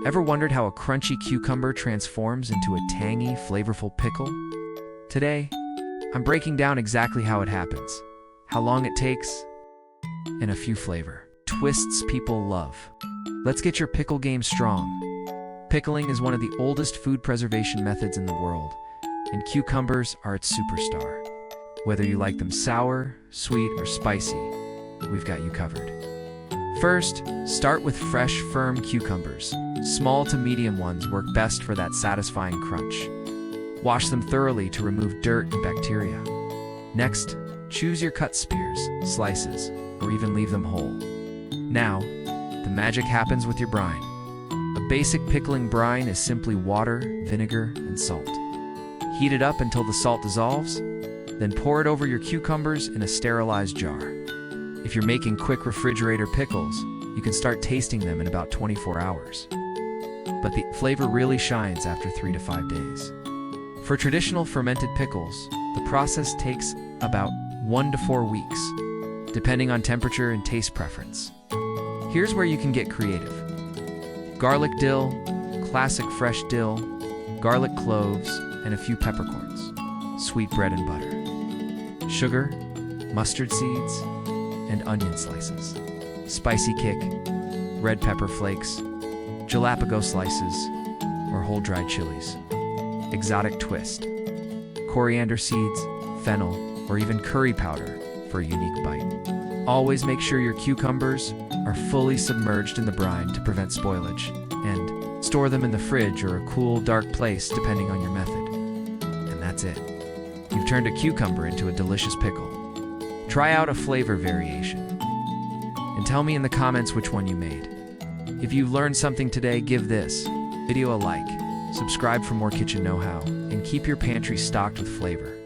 Ever wondered how a crunchy cucumber transforms into a tangy, flavorful pickle? Today, I'm breaking down exactly how it happens, how long it takes, and a few flavor twists people love. Let's get your pickle game strong. Pickling is one of the oldest food preservation methods in the world, and cucumbers are its superstar. Whether you like them sour, sweet, or spicy, we've got you covered. First, start with fresh, firm cucumbers. Small to medium ones work best for that satisfying crunch. Wash them thoroughly to remove dirt and bacteria. Next, choose your cut spears, slices, or even leave them whole. Now, the magic happens with your brine. A basic pickling brine is simply water, vinegar, and salt. Heat it up until the salt dissolves, then pour it over your cucumbers in a sterilized jar. If you're making quick refrigerator pickles, you can start tasting them in about 24 hours. But the flavor really shines after 3 to 5 days. For traditional fermented pickles, the process takes about 1 to 4 weeks, depending on temperature and taste preference. Here's where you can get creative. Garlic dill, classic fresh dill, garlic cloves, and a few peppercorns, sweet bread and butter, sugar, mustard seeds, and onion slices, spicy kick, red pepper flakes, jalapeno slices, or whole dried chilies, exotic twist, coriander seeds, fennel, or even curry powder for a unique bite. Always make sure your cucumbers are fully submerged in the brine to prevent spoilage, and store them in the fridge or a cool, dark place depending on your method. And that's it. You've turned a cucumber into a delicious pickle. Try out a flavor variation, and tell me in the comments which one you made. If you learned something today, give this video a like, subscribe for more kitchen know-how, and keep your pantry stocked with flavor.